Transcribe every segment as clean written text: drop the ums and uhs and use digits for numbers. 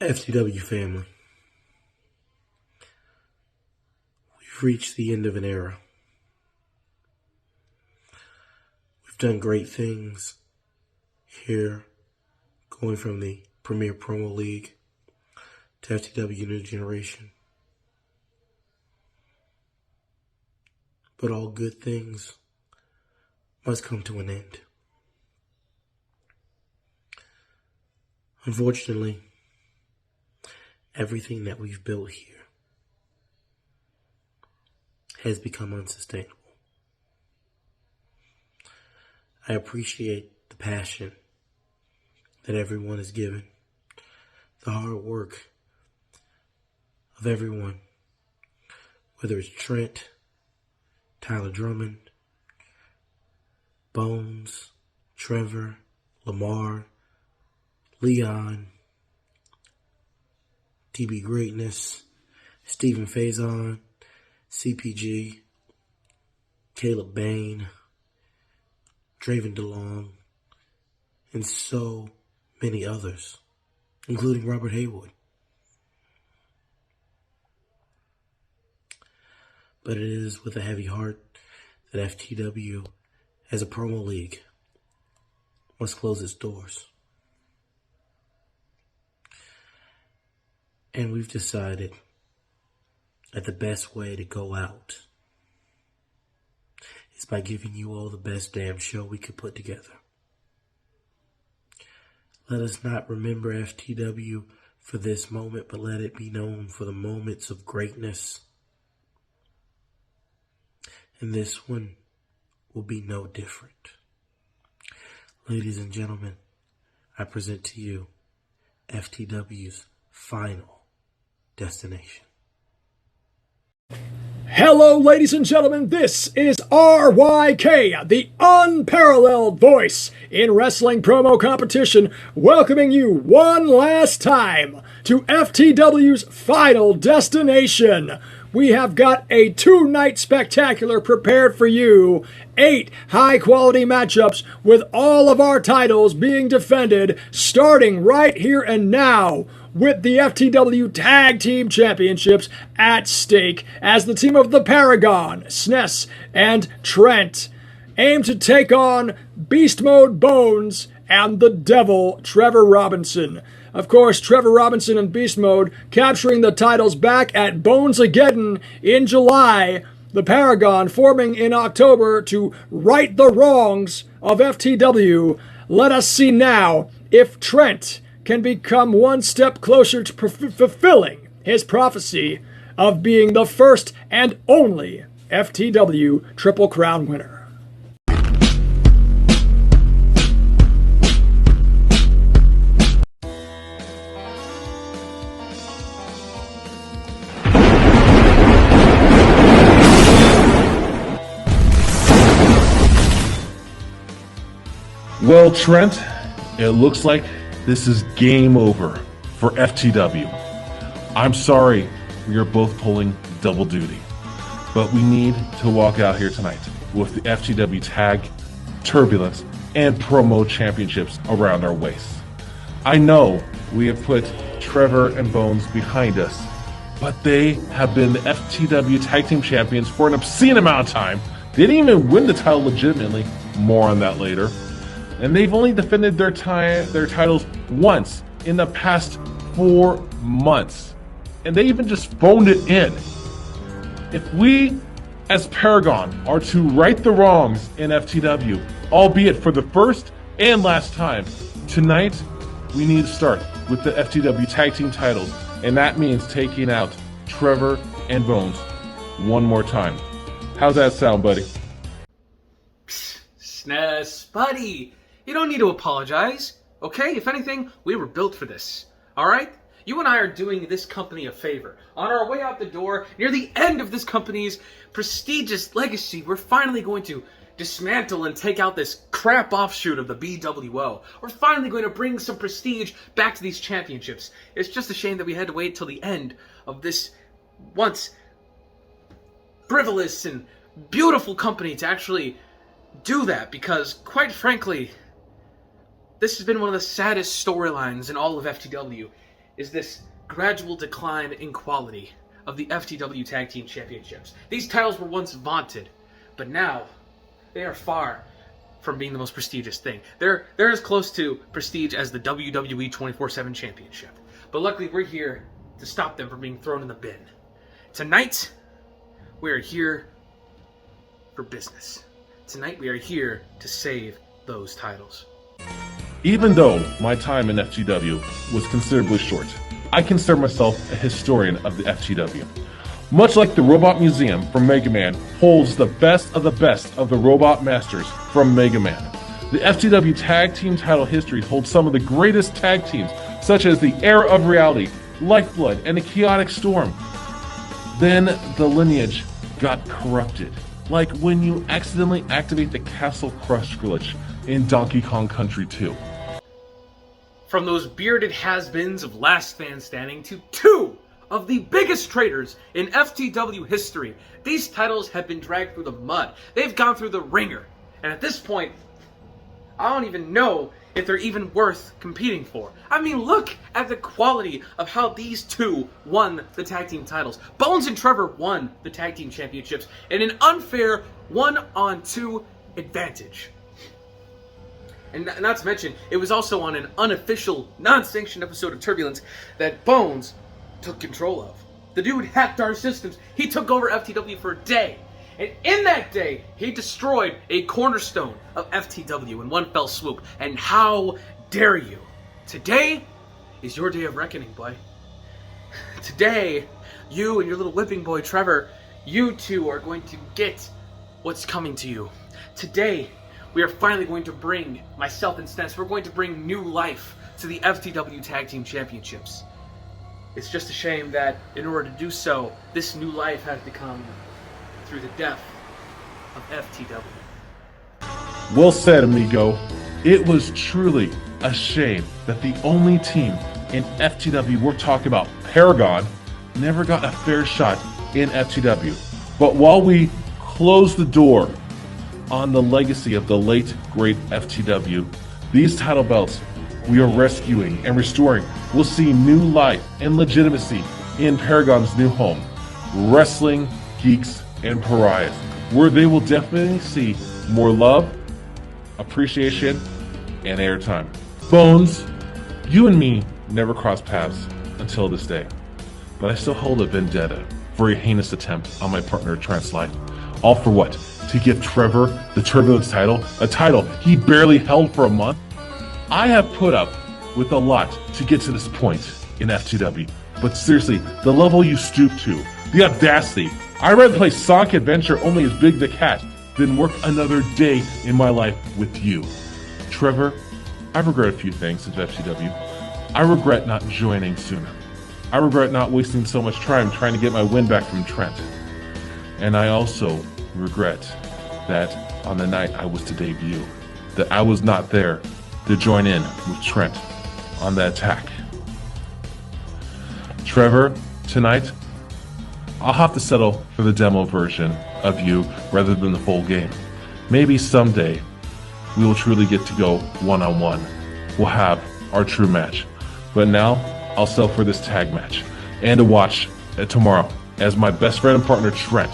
FTW family, we've reached the end of an era. We've done great things here, going from the Premier Promo League to FTW New Generation. But all good things must come to an end. Unfortunately, everything that we've built here has become unsustainable. I appreciate the passion that everyone has given, the hard work of everyone, whether it's Trent, Tyler Drummond, Bonez, Trevor, Lamar, Leon, TB Greatness, Stephen Faison, CPG, Caleb Bain, Draven DeLong, and so many others, including Robert Haywood. But it is with a heavy heart that FTW, as a promo league, must close its doors. And we've decided that the best way to go out is by giving you all the best damn show we could put together. Let us not remember FTW for this moment, but let it be known for the moments of greatness. And this one will be no different. Ladies and gentlemen, I present to you FTW's final destination. Hello, ladies and gentlemen, this is RYK, the unparalleled voice in wrestling promo competition, welcoming you one last time to FTW's final destination. We have got a 2-night spectacular prepared for you, 8 high-quality matchups with all of our titles being defended starting right here and now, with the FTW Tag Team Championships at stake as the team of the Paragon, Sness, and Trent aim to take on Beastmode Bonez and the Devil, Trevor Robinson. Of course, Trevor Robinson and Beastmode capturing the titles back at Bonez-ageddon in July, the Paragon forming in October to right the wrongs of FTW. Let us see now if Trent can become one step closer to fulfilling his prophecy of being the first and only FTW Triple Crown winner. Well, Trent, it looks like this is game over for FTW. I'm sorry we are both pulling double duty, but we need to walk out here tonight with the FTW Tag Turbulence, and Promo Championships around our waists. I know we have put Trevor and Bonez behind us, but they have been the FTW Tag Team Champions for an obscene amount of time. They didn't even win the title legitimately. More on that later. And they've only defended their titles once in the past 4 months. And they even just phoned it in. If we, as Paragon, are to right the wrongs in FTW, albeit for the first and last time, tonight we need to start with the FTW Tag Team titles. And that means taking out Trevor and Bonez one more time. How's that sound, buddy? Buddy, you don't need to apologize, okay? If anything, we were built for this, alright? You and I are doing this company a favor. On our way out the door, near the end of this company's prestigious legacy, we're finally going to dismantle and take out this crap offshoot of the BWO. We're finally going to bring some prestige back to these championships. It's just a shame that we had to wait till the end of this once frivolous and beautiful company to actually do that, because quite frankly, this has been one of the saddest storylines in all of FTW, is this gradual decline in quality of the FTW Tag Team Championships. These titles were once vaunted, but now they are far from being the most prestigious thing. They're as close to prestige as the WWE 24/7 Championship. But luckily we're here to stop them from being thrown in the bin. Tonight, we are here for business. Tonight we are here to save those titles. Even though my time in FTW was considerably short, I consider myself a historian of the FTW. Much like the Robot Museum from Mega Man holds the best of the Robot Masters from Mega Man, the FTW Tag Team title history holds some of the greatest tag teams, such as the Era of Reality, Lifeblood, and the Chaotic Storm. Then the lineage got corrupted, like when you accidentally activate the Castle Crush glitch in Donkey Kong Country 2. From those bearded has-beens of Last Man Standing to two of the biggest traitors in FTW history, these titles have been dragged through the mud. They've gone through the ringer. And at this point, I don't even know if they're even worth competing for. I mean, look at the quality of how these two won the tag team titles. Bonez and Trevor won the tag team championships in an unfair 1-on-2 advantage. And not to mention, it was also on an unofficial, non-sanctioned episode of Turbulence that Bonez took control of. The dude hacked our systems. He took over FTW for a day. And in that day, he destroyed a cornerstone of FTW in one fell swoop. And how dare you? Today is your day of reckoning, boy. Today, you and your little whipping boy, Trevor, you two are going to get what's coming to you. Today, we are finally going to bring, myself and Stens, we're going to bring new life to the FTW Tag Team Championships. It's just a shame that in order to do so, this new life had to come through the death of FTW. Well said, amigo. It was truly a shame that the only team in FTW we're talking about, Paragon, never got a fair shot in FTW. But while we close the door on the legacy of the late, great FTW, these title belts we are rescuing and restoring will see new life and legitimacy in Paragon's new home, Wrestling Geeks and Pariahs, where they will definitely see more love, appreciation, and airtime. Bonez, you and me never crossed paths until this day, but I still hold a vendetta for a heinous attempt on my partner Trent's life. All for what? To give Trevor the Turbulence title, a title he barely held for a month? I have put up with a lot to get to this point in FTW, but seriously, the level you stoop to, the audacity. I'd rather play Sonic Adventure only as Big the Cat than work another day in my life with you. Trevor, I've regretted a few things since FTW. I regret not joining sooner. I regret not wasting so much time trying to get my win back from Trent. And I also regret that on the night I was to debut, that I was not there to join in with Trent on the attack. Trevor, tonight, I'll have to settle for the demo version of you rather than the full game. Maybe someday we will truly get to go one-on-one. We'll have our true match. But now, I'll settle for this tag match and to watch tomorrow as my best friend and partner Trent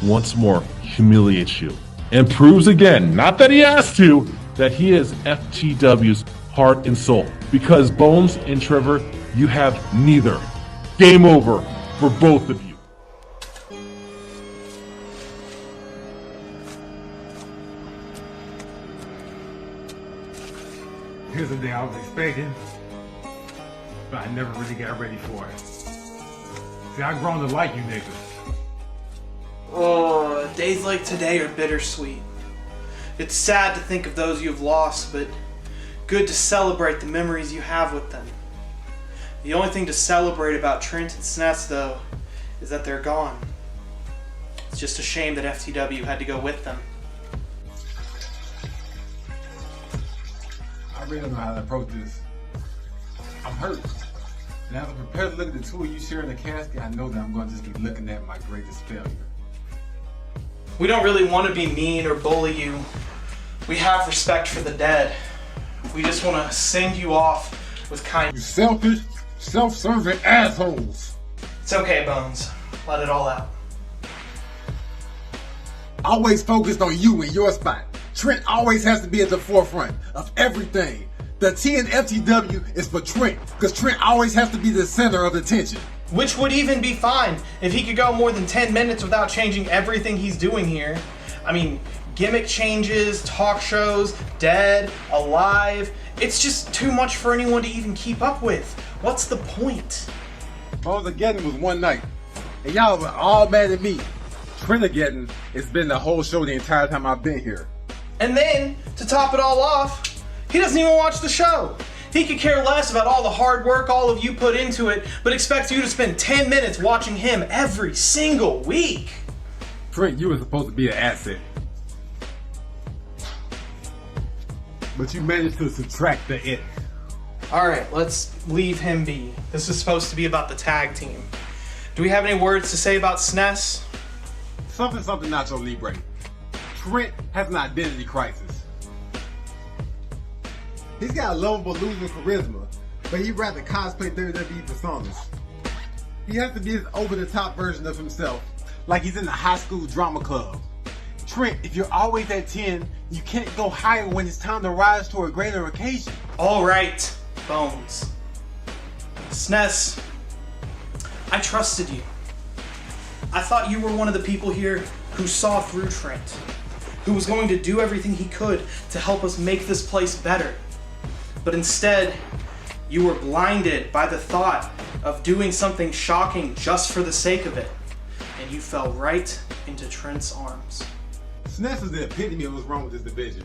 once more humiliates you and proves again, not that he has to, that he is FTW's heart and soul. Because Bonez and Trevor, you have neither. Game over for both of you. Here's the day I was expecting, but I never really got ready for it. See, I've grown to like you niggas. Oh, days like today are bittersweet. It's sad to think of those you've lost, but good to celebrate the memories you have with them. The only thing to celebrate about Trent and SNES, though, is that they're gone. It's just a shame that FTW had to go with them. I really don't know how to approach this. I'm hurt. And as I prepare to look at the two of you sharing the casket, I know that I'm going to just be looking at my greatest failure. We don't really want to be mean or bully you. We have respect for the dead. We just want to send you off with You kindness. selfish, self-serving assholes. It's okay, Bonez. Let it all out. Always focused on you and your spot. Trent always has to be at the forefront of everything. The T in FTW is for Trent, because Trent always has to be the center of attention. Which would even be fine if he could go more than 10 minutes without changing everything he's doing here. I mean, gimmick changes, talk shows, dead, alive. It's just too much for anyone to even keep up with. What's the point? Bonez was one night, and y'all were all mad at me. Trent it's been the whole show the entire time I've been here. And then, to top it all off, he doesn't even watch the show. He could care less about all the hard work all of you put into it, but expects you to spend 10 minutes watching him every single week. Trent, you were supposed to be an asset. But you managed to subtract the it. Alright, let's leave him be. This is supposed to be about the tag team. Do we have any words to say about SNES? Something Nacho Libre. Trent has an identity crisis. He's got a lovable losing charisma, but he'd rather cosplay WWE personas. He has to be this over-the-top version of himself, like he's in the high school drama club. Trent, if you're always at 10, you can't go higher when it's time to rise to a greater occasion. Alright, Bonez. SNES, I trusted you. I thought you were one of the people here who saw through Trent, who was going to do everything he could to help us make this place better. But instead, you were blinded by the thought of doing something shocking just for the sake of it, and you fell right into Trent's arms. SNES is the epitome of what's wrong with this division.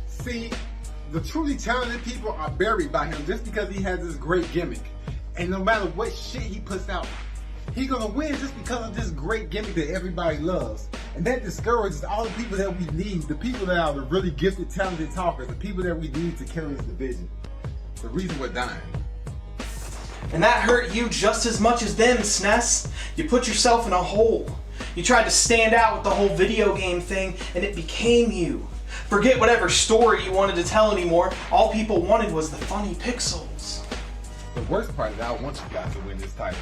See, the truly talented people are buried by him just because he has this great gimmick. And no matter what shit he puts out, he's gonna win just because of this great gimmick that everybody loves. And that discourages all the people that we need, the people that are the really gifted, talented talkers, the people that we need to carry this division. The reason we're dying. And that hurt you just as much as them, SNES. You put yourself in a hole. You tried to stand out with the whole video game thing, and it became you. Forget whatever story you wanted to tell anymore. All people wanted was the funny pixels. The worst part is I want you guys to win this title.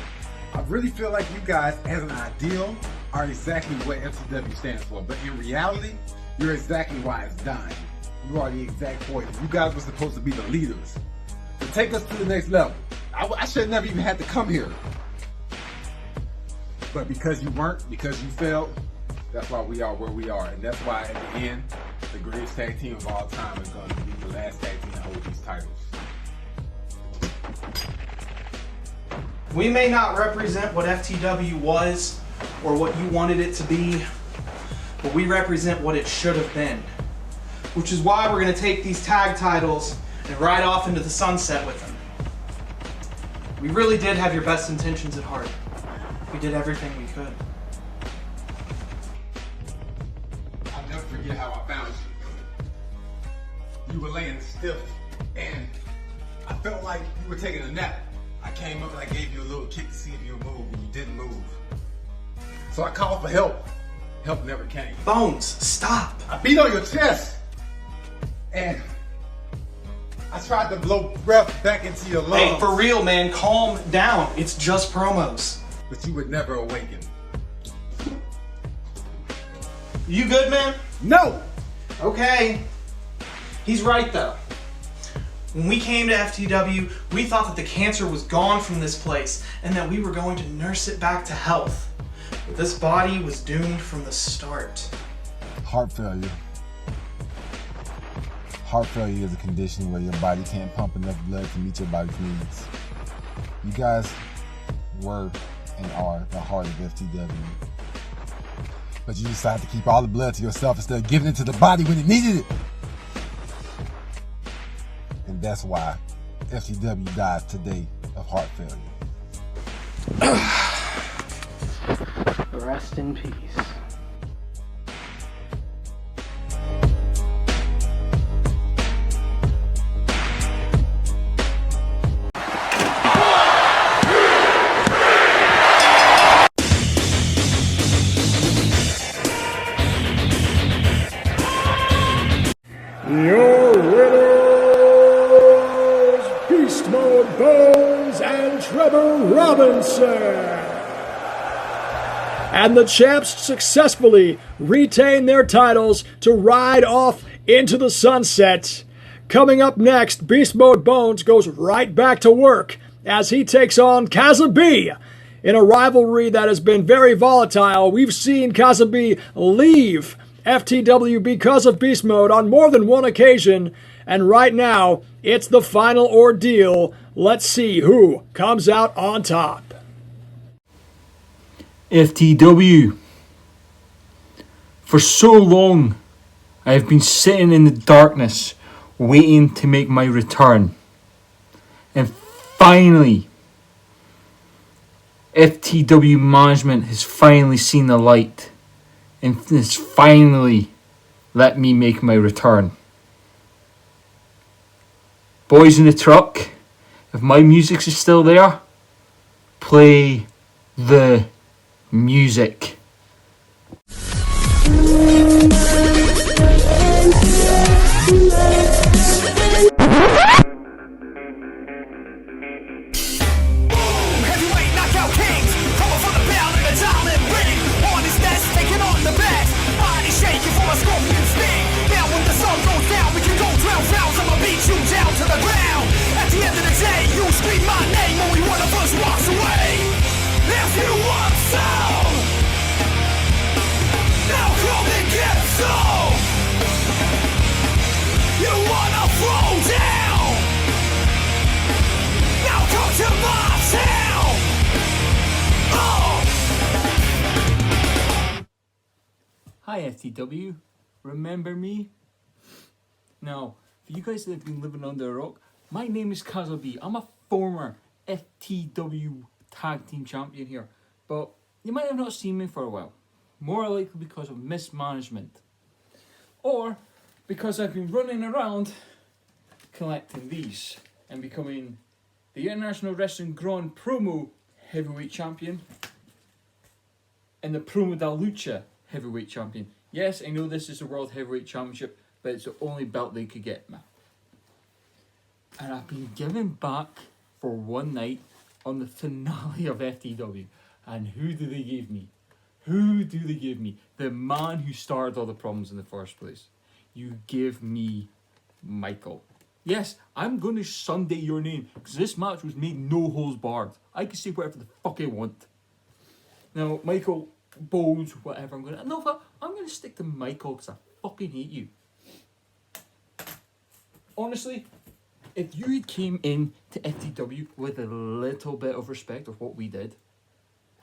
I really feel like you guys, as an ideal, are exactly what FTW stands for. But in reality, you're exactly why it's dying. You are the exact poison. You guys were supposed to be the leaders. To take us to the next level. I should have never even had to come here. But because you weren't, because you failed, that's why we are where we are. And that's why at the end, the greatest tag team of all time is going to be the last tag team to hold these titles. We may not represent what FTW was or what you wanted it to be, but we represent what it should have been. Which is why we're going to take these tag titles and ride off into the sunset with them. We really did have your best intentions at heart. We did everything we could. I'll never forget how I found you. You were laying stiff, and I felt like you were taking a nap. I came up and I gave you a little kick to see if you would move, and you didn't move. So I called for help, help never came. Bones, stop. I beat on your chest, and I tried to blow breath back into your lungs. Hey, for real, man, calm down. It's just promos. But you would never awaken. You good, man? No! Okay. He's right, though. When we came to FTW, we thought that the cancer was gone from this place and that we were going to nurse it back to health. But this body was doomed from the start. Heart failure. Heart failure is a condition where your body can't pump enough blood to meet your body's needs. You guys were and are the heart of FTW. But you decided to keep all the blood to yourself instead of giving it to the body when it needed it. And that's why FTW dies today of heart failure. Rest in peace. Your winners, Beastmode, Bonez, and Trevor Robinson. And the champs successfully retain their titles to ride off into the sunset. Coming up next, Beastmode Bonez goes right back to work as he takes on Kazabi. In a rivalry that has been very volatile, we've seen Kazabi leave FTW because of Beast Mode on more than one occasion, and right now, it's the final ordeal. Let's see who comes out on top. FTW. For so long, I have been sitting in the darkness, waiting to make my return. And finally, FTW management has finally seen the light. And has finally let me make my return. Boys in the truck, if my music is still there, play the music. Hi FTW, remember me? Now, for you guys that have been living under a rock, my name is Kazabi. I'm a former FTW Tag Team Champion here, but you might have not seen me for a while. More likely because of mismanagement. Or because I've been running around collecting these and becoming the International Wrestling Grand Promo Heavyweight Champion and the Promo da Lucha Heavyweight Champion. Yes, I know this is the World Heavyweight Championship, but it's the only belt they could get me. And I've been given back for one night on the finale of FTW. And who do they give me? Who do they give me? The man who started all the problems in the first place. You give me Michael. Yes, I'm going to Sunday your name, because this match was made no holds barred. I can say whatever the fuck I want. Now, Michael, Bonez, whatever, I'm going to stick to Michael because I fucking hate you. Honestly, if you came in to FTW with a little bit of respect of what we did,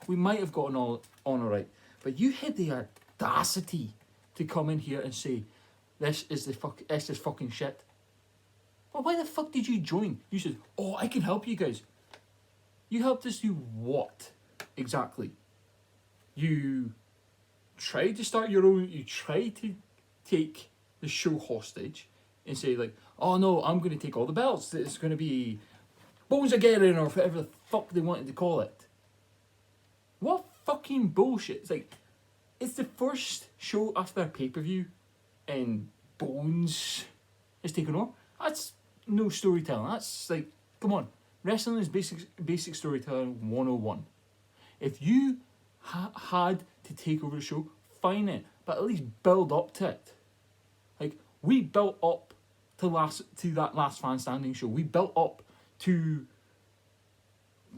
we might have gotten on alright. But you had the audacity to come in here and say, this is fucking shit. Well, why the fuck did you join? You said, oh, I can help you guys. You helped us do what exactly? You tried to start your own, you tried to take the show hostage and say like, oh no, I'm going to take all the belts. It's going to be Bonez again or whatever the fuck they wanted to call it. What fucking bullshit. It's like, it's the first show after a pay-per-view and Bonez is taken over. That's no storytelling. That's like, come on. Wrestling is basic storytelling 101. If you had to take over the show, fine it, but at least build up to it. Like, we built up to that last fan standing show. We built up to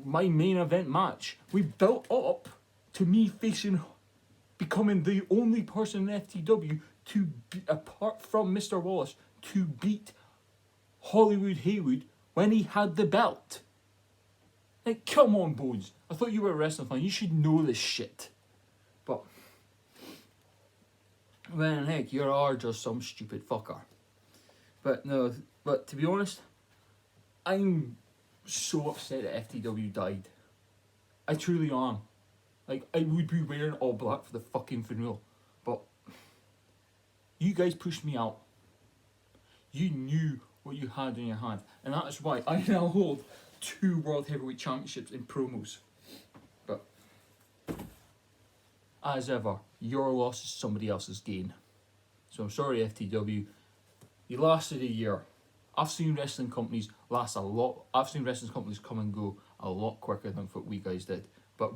my main event match. We built up to me becoming the only person in FTW to be, apart from Mr. Wallace, to beat Hollywood Haywood when he had the belt. Like, come on, Bonez. I thought you were a wrestling fan. You should know this shit. But, well, heck, you are just some stupid fucker. But no, but to be honest, I'm so upset that FTW died. I truly am. Like, I would be wearing all black for the fucking funeral. But you guys pushed me out. You knew what you had in your hand. And that is why I now hold 2 World Heavyweight Championships in promos. But, as ever, your loss is somebody else's gain. So I'm sorry, FTW. You lasted a year. I've seen wrestling companies last a lot. I've seen wrestling companies come and go a lot quicker than what we guys did. But,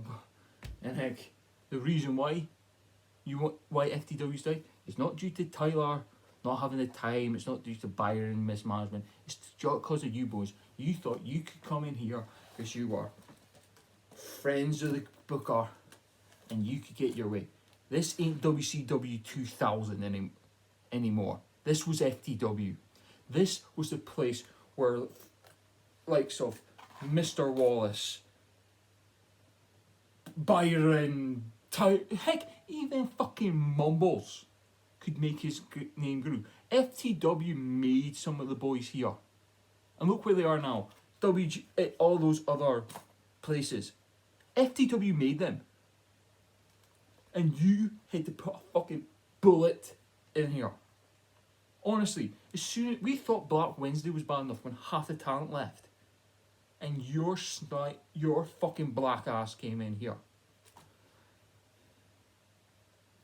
and heck, the reason why FTW's died is not due to Tyler not having the time. It's not due to Byron mismanagement. It's because of you boys. You thought you could come in here because you were friends of the booker and you could get your way. This ain't WCW 2000 anymore. This was FTW. This was the place where likes of Mr. Wallace, Byron, heck, even fucking Mumbles could make his name grow. FTW made some of the boys here. And look where they are now. All those other places. FTW made them. And you had to put a fucking bullet in here. Honestly, as soon as we thought Black Wednesday was bad enough when half the talent left. And your fucking black ass came in here.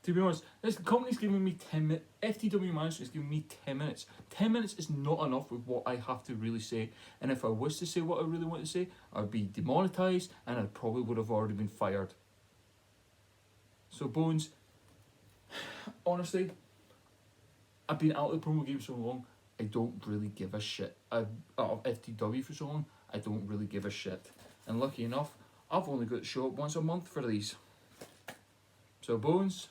To be honest, this company's giving me 10 minutes. FTW management is giving me 10 minutes. 10 minutes is not enough with what I have to really say. And if I was to say what I really want to say, I'd be demonetized and I probably would have already been fired. So Bonez, honestly, I've been out of the promo game so long, I don't really give a shit. I've out of FTW for so long, I don't really give a shit. And lucky enough, I've only got to show up once a month for these. So Bonez,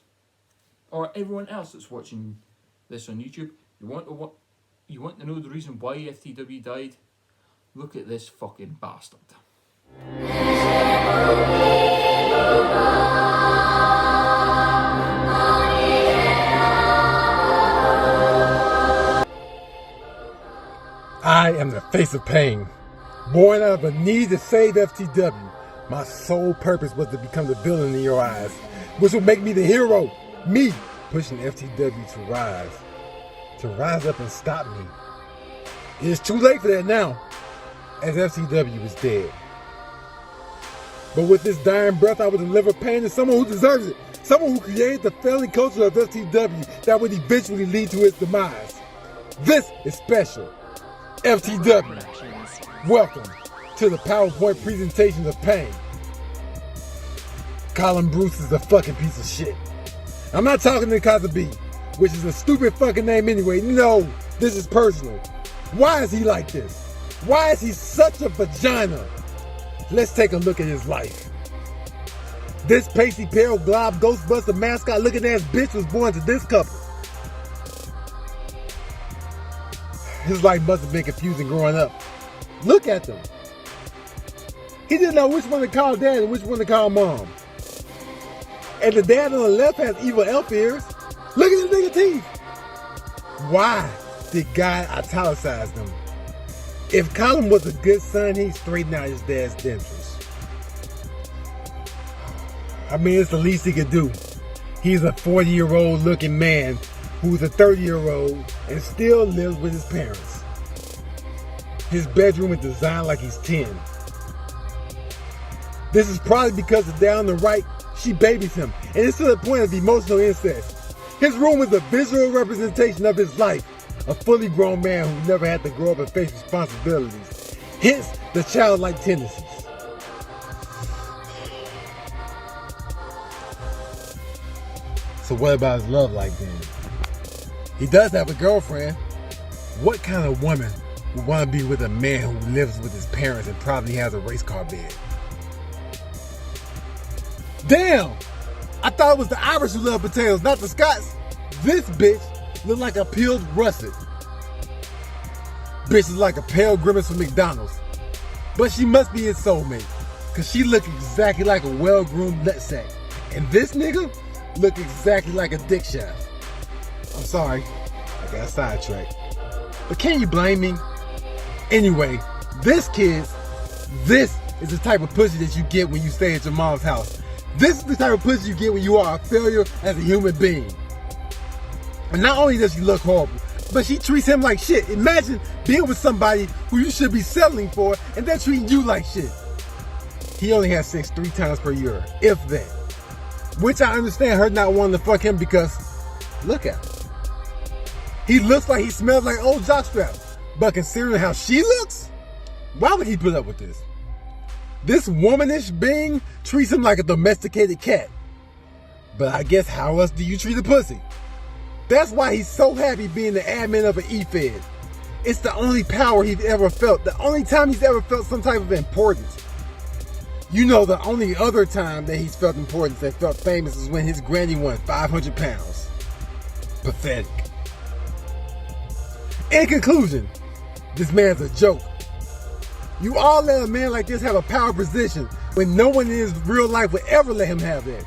or everyone else that's watching this on YouTube, you want to know the reason why FTW died? Look at this fucking bastard. I am the face of pain. Born out of a need to save FTW, my sole purpose was to become the villain in your eyes, which would make me the hero. Me pushing FTW to rise up and stop me. It is too late for that now, as FTW is dead. But with this dying breath, I will deliver pain to someone who deserves it. Someone who created the failing culture of FTW that would eventually lead to its demise. This is special. FTW, welcome to the PowerPoint presentation of pain. Colin Bruce is a fucking piece of shit. I'm not talking to Kaza B, which is a stupid fucking name anyway. No, this is personal. Why is he like this? Why is he such a vagina? Let's take a look at his life. This pasty pale glob Ghostbuster mascot looking ass bitch was born to this couple. His life must have been confusing growing up. Look at them. He didn't know which one to call dad and which one to call mom. And the dad on the left has evil elf ears. Look at his nigga teeth. Why did God italicize them? If Colin was a good son, he'd straighten out his dad's dentures. I mean, it's the least he could do. He's a 40-year-old looking man who's a 30-year-old and still lives with his parents. His bedroom is designed like he's 10. This is probably because the down the right She babies him, and it's to the point of emotional incest. His room is a visual representation of his life. A fully grown man who never had to grow up and face responsibilities. Hence, the childlike tendencies. So what about his love life then? He does have a girlfriend. What kind of woman would want to be with a man who lives with his parents and probably has a race car bed? Damn! I thought it was the Irish who love potatoes, not the Scots. This bitch look like a peeled russet. Bitch is like a pale grimace from McDonald's. But she must be his soulmate, cause she look exactly like a well-groomed nutsack. And this nigga look exactly like a dick shaft. I'm sorry, I got sidetracked. But can you blame me? Anyway, this is the type of pussy that you get when you stay at your mom's house. This is the type of pussy you get when you are a failure as a human being. And not only does she look horrible, but she treats him like shit. Imagine being with somebody who you should be settling for and they're treating you like shit. He only has sex 3 times per year, if that. Which I understand her not wanting to fuck him because, look at him. He looks like he smells like old jockstrap. But considering how she looks, why would he put up with this? This womanish being treats him like a domesticated cat. But I guess how else do you treat a pussy? That's why he's so happy being the admin of an E-Fed. It's the only power he's ever felt. The only time he's ever felt some type of importance. You know, the only other time that he's felt importance and felt famous is when his granny won 500 pounds. Pathetic. In conclusion, this man's a joke. You all let a man like this have a power position when no one in his real life would ever let him have that.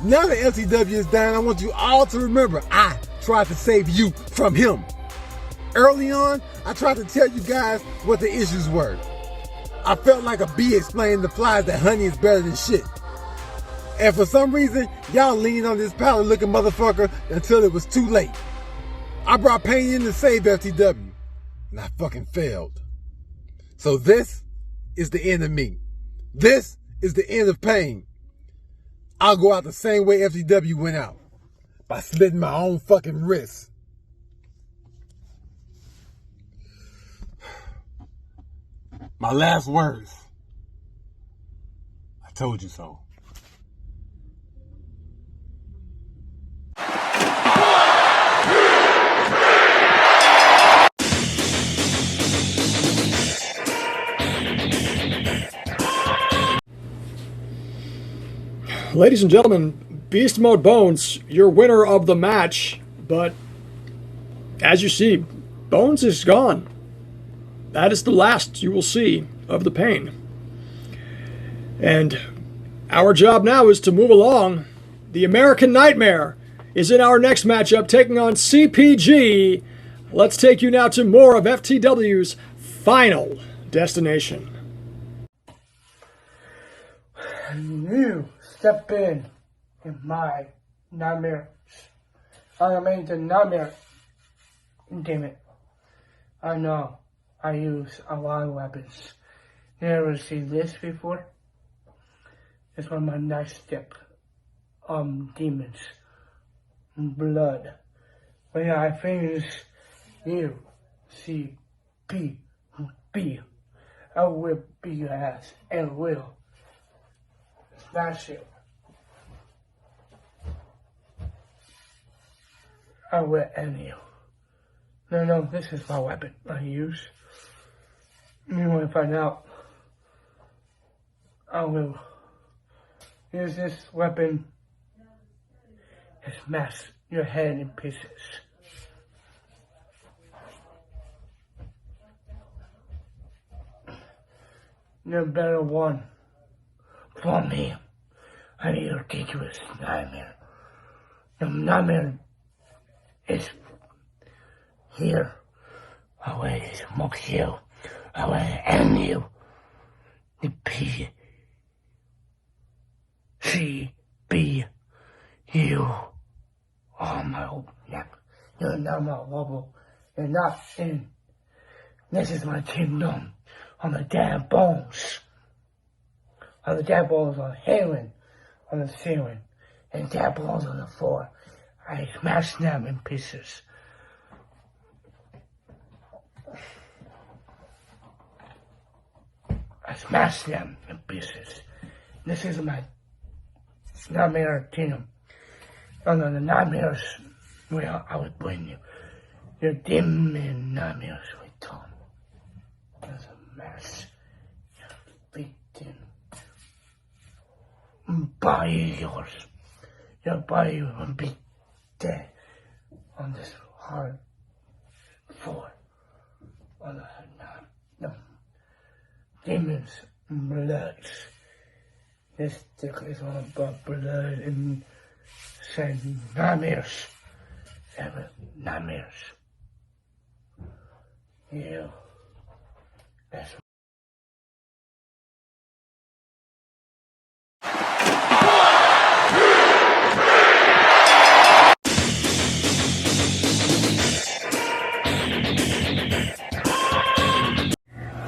Now that FTW is down, I want you all to remember I tried to save you from him. Early on, I tried to tell you guys what the issues were. I felt like a bee explaining to flies that honey is better than shit. And for some reason, y'all leaned on this pallid looking motherfucker until it was too late. I brought pain in to save FTW, and I fucking failed. So this is the end of me. This is the end of pain. I'll go out the same way FTW went out, by slitting my own fucking wrists. My last words. I told you so. Ladies and gentlemen, Beastmode Bonez, your winner of the match. But as you see, Bonez is gone. That is the last you will see of the pain. And our job now is to move along. The American Nightmare is in our next matchup, taking on CPG. Let's take you now to more of FTW's final destination. You step in my nightmare. I made the nightmare. Damn it. I know. I use a lot of weapons. You ever seen this before? It's one of my next step. Demons. Blood. When I finish you, CPB, I will beat your ass and will smash you. I will end you. No, this is my weapon I use. You want to find out? I will use this weapon and smash your head in pieces. No better one for me. I need a ridiculous nightmare. The nightmare is here. I will smoke you. I will end you. The PCB. You are my old neck. You're not my wobble. You're not in. This is my kingdom. I'm the damn Bonez. I'm the damn Bonez on Halen. on the ceiling and tap balls on the floor. I smash them in pieces. I smash them in pieces. This is my nightmare team. Oh no, the nightmares where I would bring you. Your demon nightmares with Tom. There's a mess. Your victim. Body yours. Your body will be dead on this hard floor. On the demons, blood. This stick is all about blood and said nightmares. Ever nightmares. You. That's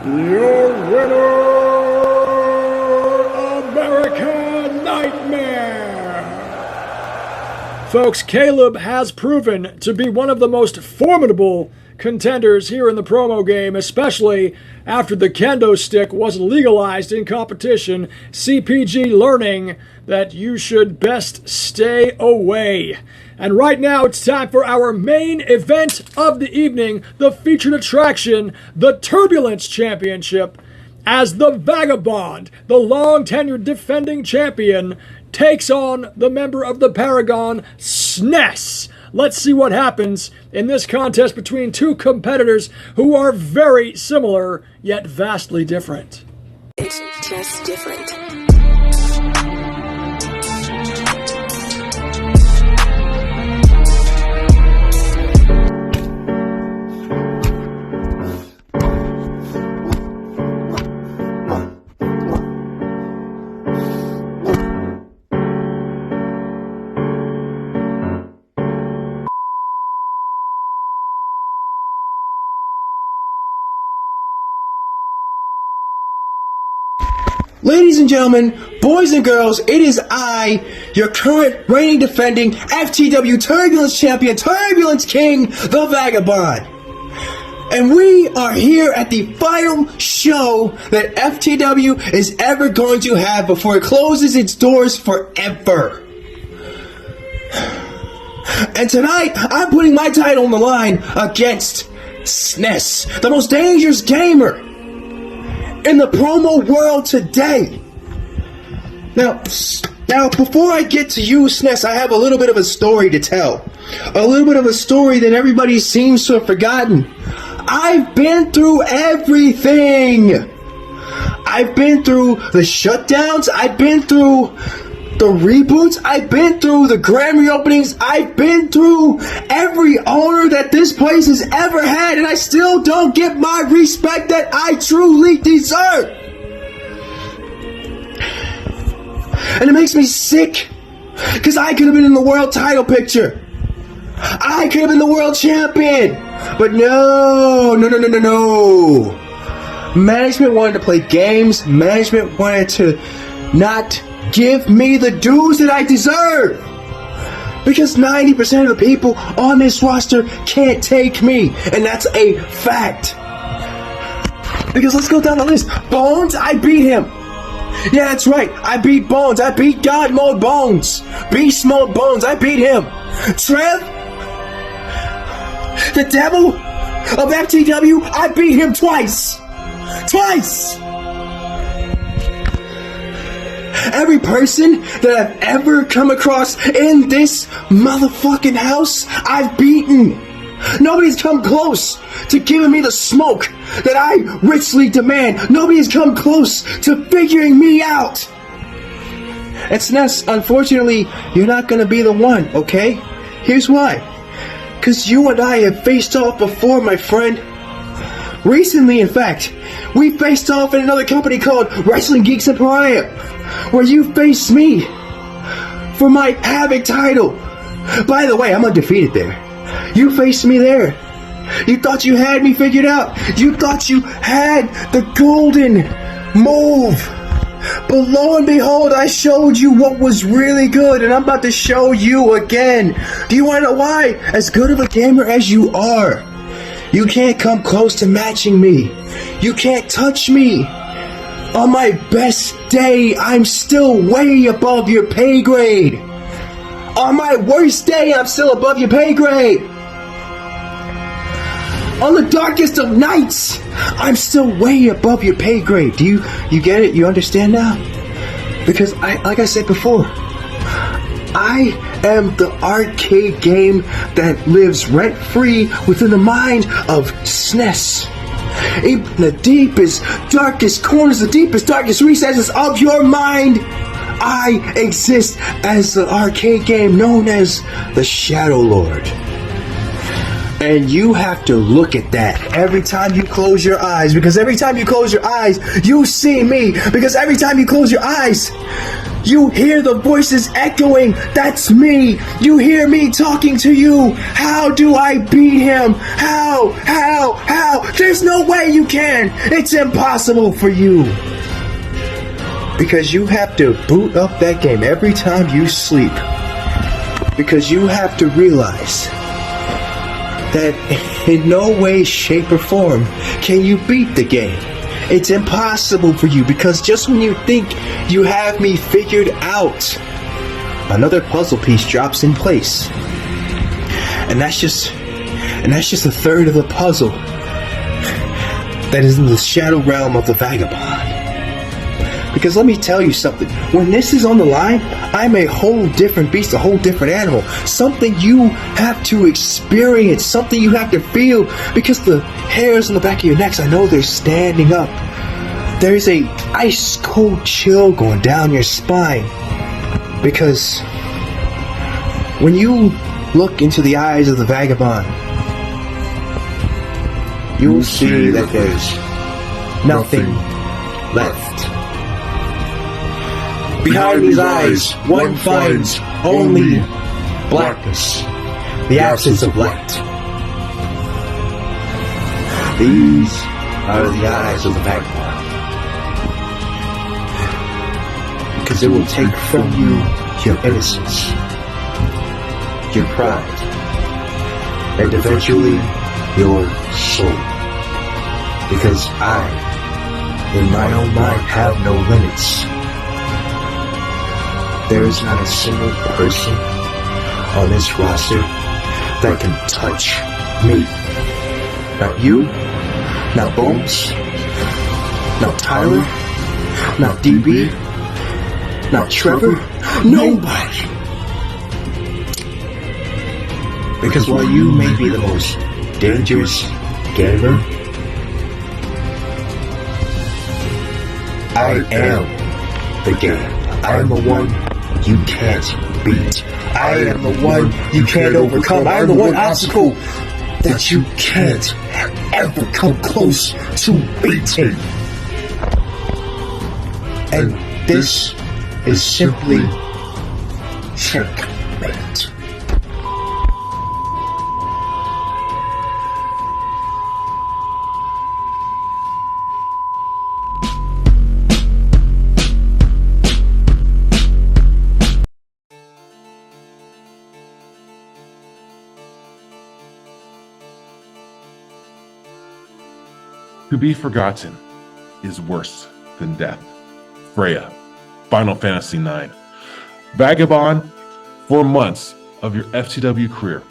Your winner, American Nightmare! Folks, Caleb has proven to be one of the most formidable contenders here in the promo game, especially after the kendo stick was legalized in competition, CPG learning that you should best stay away. And right now it's time for our main event of the evening, the featured attraction, the Turbulence Championship, as the Vagabond, the long-tenured defending champion, takes on the member of the Paragon, SNES. Let's see what happens in this contest between two competitors who are very similar, yet vastly different. It's just different. Ladies and gentlemen, boys and girls, it is I, your current reigning defending FTW Turbulence Champion, Turbulence King, the Vagabond. And we are here at the final show that FTW is ever going to have before it closes its doors forever. And tonight, I'm putting my title on the line against SNES, the most dangerous gamer in the promo world today. Now, before I get to you, SNES, I have a little bit of a story to tell. A little bit of a story that everybody seems to have forgotten. I've been through everything. I've been through the shutdowns. I've been through the reboots. I've been through the grand reopenings. I've been through every owner that this place has ever had, and I still don't get my respect that I truly deserve. And it makes me sick, because I could have been in the world title picture. I could have been the world champion. But no. Management wanted to play games. Management wanted to not give me the dues that I deserve. Because 90% of the people on this roster can't take me. And that's a fact. Because let's go down the list. Bonez, I beat him. Yeah, that's right. I beat Bonez. I beat God Mode Bonez. Beastmode Bonez. I beat him. Trev, the devil of FTW, I beat him twice. Twice. Every person that I've ever come across in this motherfucking house, I've beaten. Nobody's come close to giving me the smoke that I richly demand. Nobody's come close to figuring me out. And SNES, unfortunately, you're not going to be the one, okay? Here's why. Because you and I have faced off before, my friend. Recently, in fact, we faced off in another company called Wrestling Geeks and Pariah, where you faced me for my Havoc title. By the way, I'm undefeated there. You faced me there. You thought you had me figured out. You thought you had the golden move. But lo and behold, I showed you what was really good, and I'm about to show you again. Do you want to know why? As good of a gamer as you are, you can't come close to matching me. You can't touch me. On my best day, I'm still way above your pay grade. On my worst day, I'm still above your pay grade. On the darkest of nights, I'm still way above your pay grade. Do you get it? You understand now? Because like I said before, I am the arcade game that lives rent-free within the mind of SNES. In the deepest, darkest corners, the deepest, darkest recesses of your mind, I exist as the arcade game known as the Shadow Lord. And you have to look at that every time you close your eyes, because every time you close your eyes, you see me. Because every time you close your eyes, you hear the voices echoing. That's me. You hear me talking to you. How do I beat him? How? There's no way you can. It's impossible for you. Because you have to boot up that game every time you sleep. Because you have to realize that in no way, shape, or form can you beat the game. It's impossible for you, because just when you think you have me figured out, another puzzle piece drops in place. And that's just a third of the puzzle that is in the shadow realm of the Vagabond. Because let me tell you something, when this is on the line, I'm a whole different beast, a whole different animal. Something you have to experience, something you have to feel, because the hairs on the back of your necks, I know they're standing up. There's a ice cold chill going down your spine. Because when you look into the eyes of the Vagabond, you'll see that there's nothing left. Behind these eyes, one finds only blackness, the absence of light. These are the eyes of the Vagabond. Because it will take from you your innocence, your pride, and eventually your soul. Because I, in my own mind, have no limits. There is not a single person on this roster that can touch me. Not you, not Bonez, not Tyler, not DB, not Trevor, nobody. Because while you may be the most dangerous gamer, I am the game. I am the one you can't beat. I am the one you can't overcome. I am the one obstacle that you can't ever come close to beating. And this is simply checkmate. To be forgotten is worse than death. Freya, Final Fantasy IX. Vagabond, for months of your FTW career,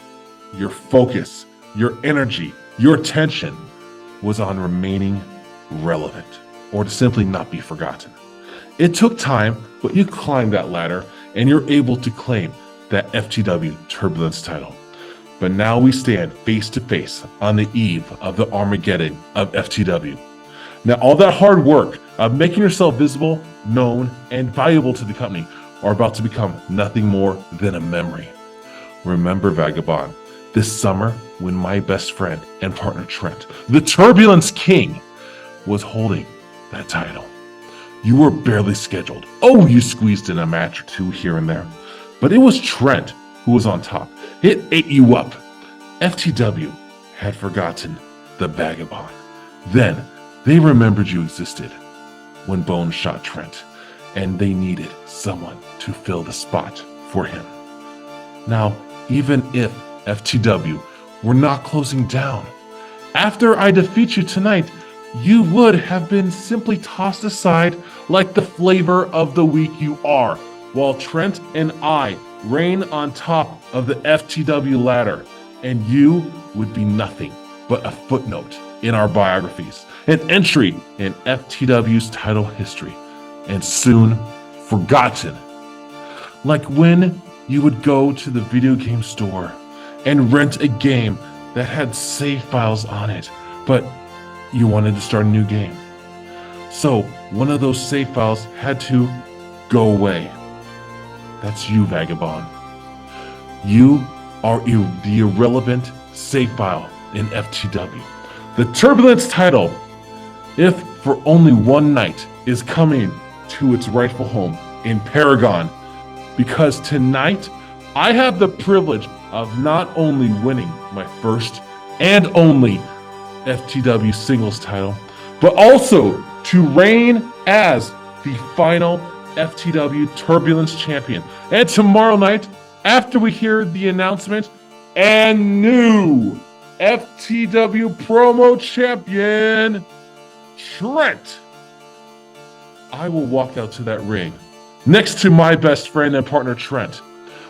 your focus, your energy, your attention was on remaining relevant, or to simply not be forgotten. It took time, but you climbed that ladder and you're able to claim that FTW Turbulence title. But now we stand face to face on the eve of the Armageddon of FTW. Now, all that hard work of making yourself visible, known, and valuable to the company are about to become nothing more than a memory. Remember, Vagabond, this summer when my best friend and partner Trent, the Turbulence King, was holding that title. You were barely scheduled. Oh, you squeezed in a match or two here and there. But it was Trent who was on top. It ate you up. FTW had forgotten the Vagabond. Then they remembered you existed when Bonez shot Trent. and they needed someone to fill the spot for him. Now, even if FTW were not closing down, after I defeat you tonight, you would have been simply tossed aside like the flavor of the week you are, while Trent and I reign on top of the FTW ladder, and you would be nothing but a footnote in our biographies, an entry in FTW's title history, and soon forgotten. Like when you would go to the video game store and rent a game that had save files on it, but you wanted to start a new game. So one of those save files had to go away. That's you, Vagabond. You are the irrelevant save file in FTW. The Turbulence title, if for only one night, is coming to its rightful home in Paragon, because tonight I have the privilege of not only winning my first and only FTW singles title, but also to reign as the final FTW Turbulence champion. And tomorrow night, after we hear the announcement, and new FTW promo champion, Trent, I will walk out to that ring next to my best friend and partner, Trent.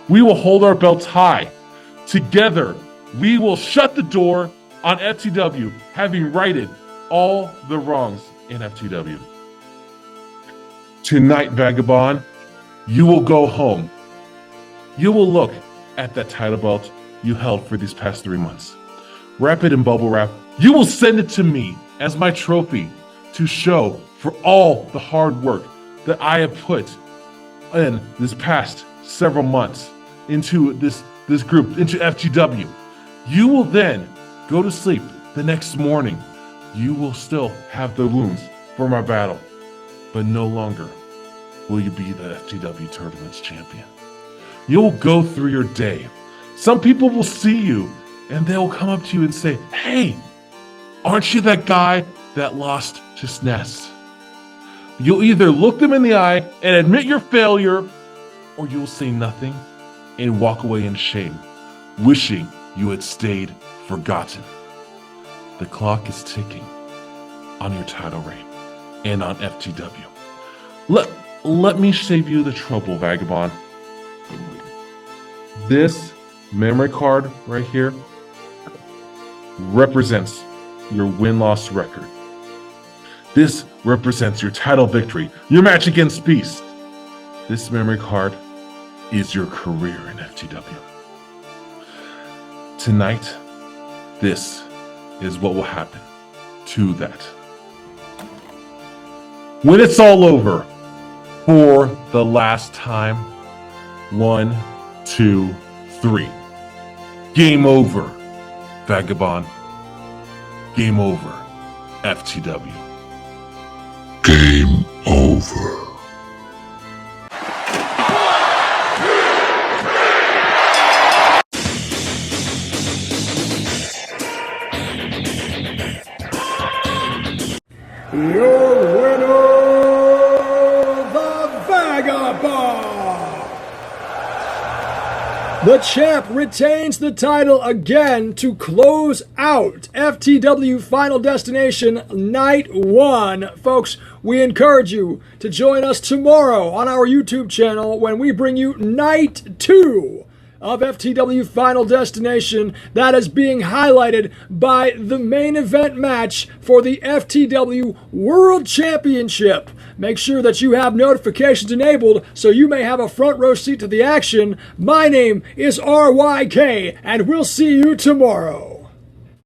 We will hold our belts high. Together, we will shut the door on FTW, having righted all the wrongs in FTW. Tonight, Vagabond, you will go home. You will look at that title belt you held for these past 3 months. Wrap it in bubble wrap. You will send it to me as my trophy to show for all the hard work that I have put in this past several months into this group, into FTW. You will then go to sleep the next morning. You will still have the wounds from our battle, but no longer will you be the FTW Turbulence champion. You'll go through your day. Some people will see you and they'll come up to you and say, "Hey, aren't you that guy that lost to SNES?" You'll either look them in the eye and admit your failure, or you'll say nothing and walk away in shame, wishing you had stayed forgotten. The clock is ticking on your title reign and on FTW. Let me save you the trouble, Vagabond. This memory card right here represents your win-loss record. This represents your title victory, your match against Beast. This memory card is your career in FTW. Tonight, this is what will happen to that. When it's all over, for the last time, 1, 2, 3. Game over, Vagabond. Game over, FTW. Game over. Your winner, the Vagabond! The champ retains the title again to close out FTW Final Destination Night 1. Folks, we encourage you to join us tomorrow on our YouTube channel when we bring you Night 2 of FTW Final Destination, that is being highlighted by the main event match for the FTW World Championship. Make sure that you have notifications enabled so you may have a front row seat to the action. My name is RYK, and we'll see you tomorrow.